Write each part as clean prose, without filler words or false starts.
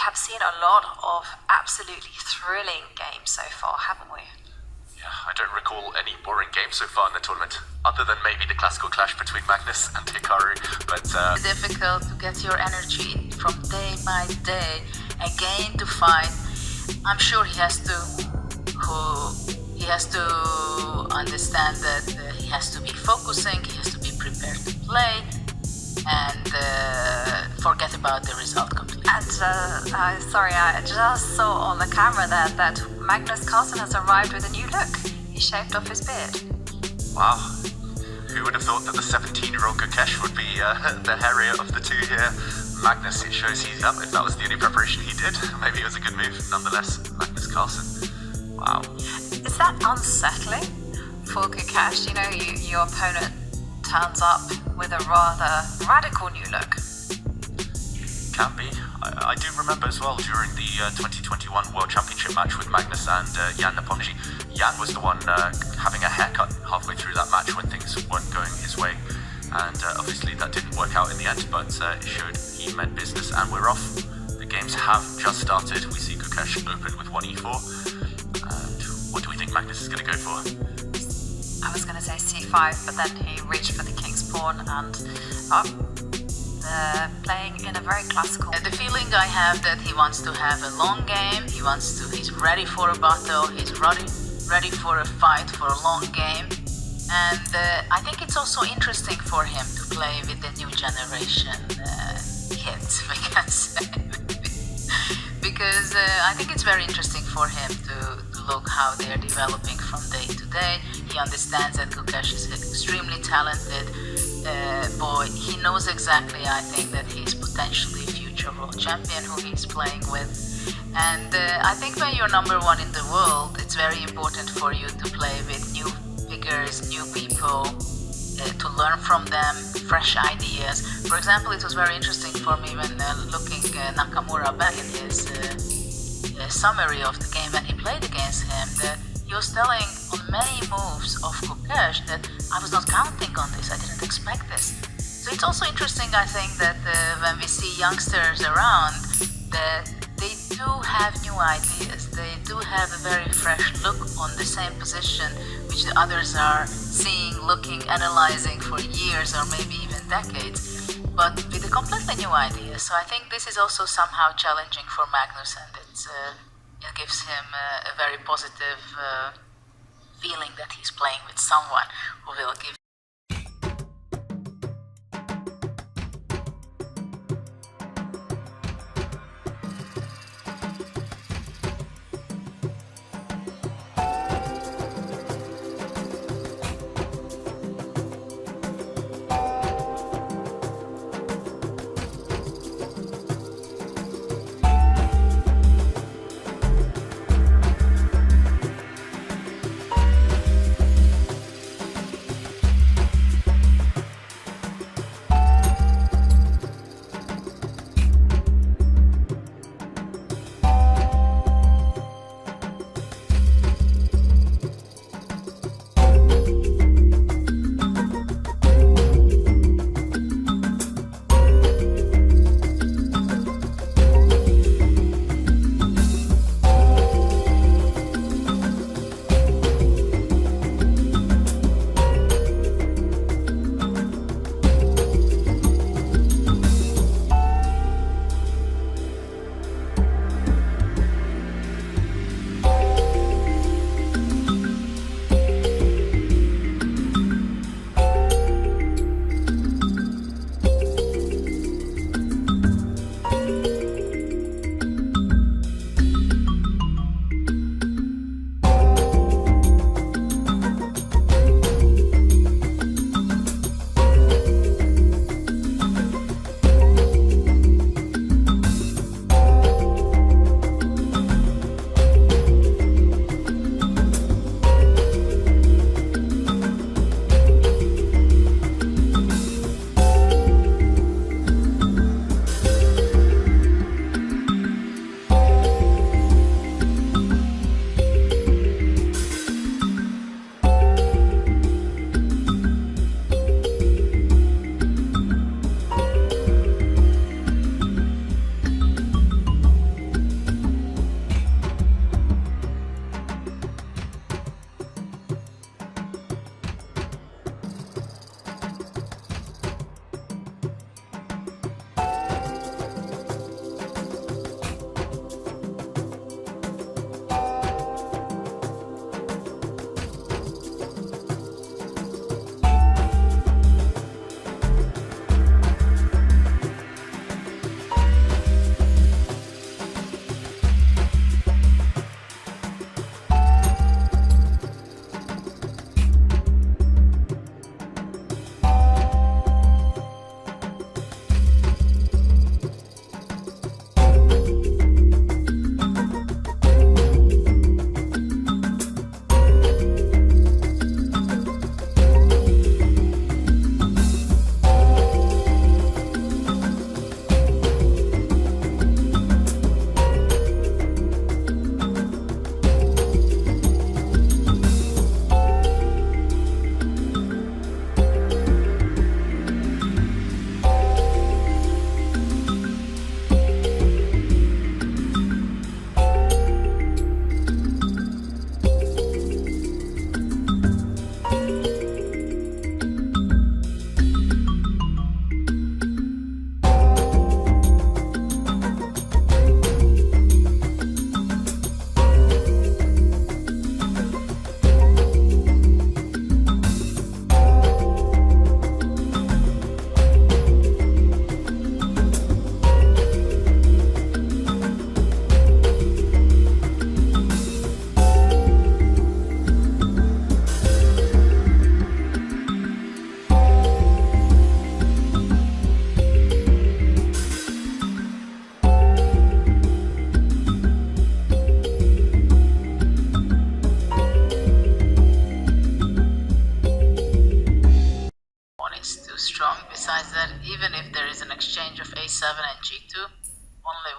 have seen a lot of absolutely thrilling games so far, haven't we? Yeah, I don't recall any boring games so far in the tournament, other than maybe the classical clash between Magnus and Hikaru, but It's difficult to get your energy from day by day, again to fight. I'm sure he has to understand that he has to be focusing, he has to be prepared to play, and forget about the result completely. And sorry, I just saw on the camera there that Magnus Carlsen has arrived with a new look. He shaved off his beard. wow. Who would have thought that the 17-year-old Gukesh would be the hairier of the two here? Magnus, it shows he's up. If that was the only preparation he did, maybe it was a good move. Nonetheless, Magnus Carlsen. Wow. Is that unsettling for Gukesh? You know, your opponent turns up with a rather radical new look. Can be. I do remember as well during the 2021 World Championship match with Magnus and Jan Neponji. Jan was the one having a haircut halfway through that match when things weren't going his way. And obviously that didn't work out in the end, but it showed he meant business, and we're off. The games have just started. We see Gukesh open with 1e4. And what do we think Magnus is going to go for? I was going to say c5, but then he reached for the king's pawn and they're playing in a very classical. The feeling I have that he wants to have a long game, he's ready for a battle, he's ready for a fight, for a long game. And I think it's also interesting for him to play with the new generation kids, we can say. Because I think it's very interesting for him to look how they're developing from day to day. He understands that Gukesh is an extremely talented boy. He knows exactly, I think, that he's potentially a future world champion who he's playing with. And I think when you're number one in the world, it's very important for you to play with new figures, new people, to learn from them, fresh ideas. For example, it was very interesting for me when looking Nakamura back in his summary of the game when he played against him, that he was telling on many moves of Gukesh that I was not counting on this, I didn't expect this. So it's also interesting, I think, that when we see youngsters around, that they do have new ideas, they do have a very fresh look on the same position which the others are seeing, looking, analyzing for years or maybe even decades, but with a completely new idea. So I think this is also somehow challenging for Magnus, and it gives him a very positive feeling that he's playing with someone who will give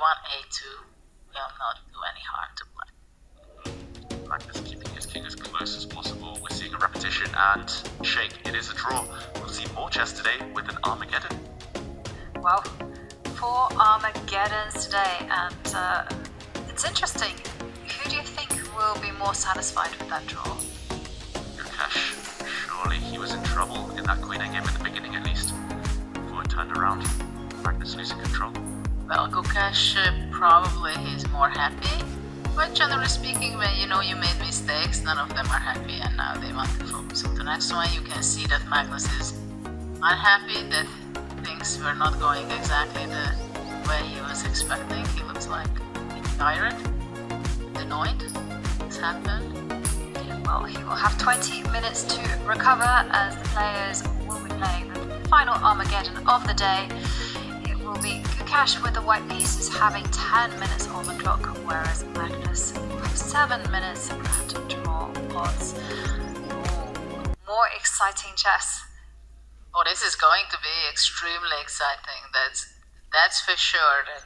pawn a2 will not do any harm to black. Magnus keeping his king as close as possible. We're seeing a repetition and shake. It is a draw. We'll see more chess today with an Armageddon. Well, 4 Armageddons today, and it's interesting. Who do you think will be more satisfied with that draw? Gukesh. Surely he was in trouble in that queen game at the beginning at least. Before it turned around. Magnus losing control. Well, Gukesh probably is more happy. But generally speaking, when you know you made mistakes, none of them are happy, and now they want to focus on the next one. You can see that Magnus is unhappy that things were not going exactly the way he was expecting. He looks like tired, annoyed. This happened. Well, he will have 20 minutes to recover as the players will be playing the final Armageddon of the day. It will be Gukesh with the white pieces having 10 minutes on the clock, whereas Magnus will have 7 minutes to draw odds. More exciting chess. Oh, this is going to be extremely exciting. That's for sure. That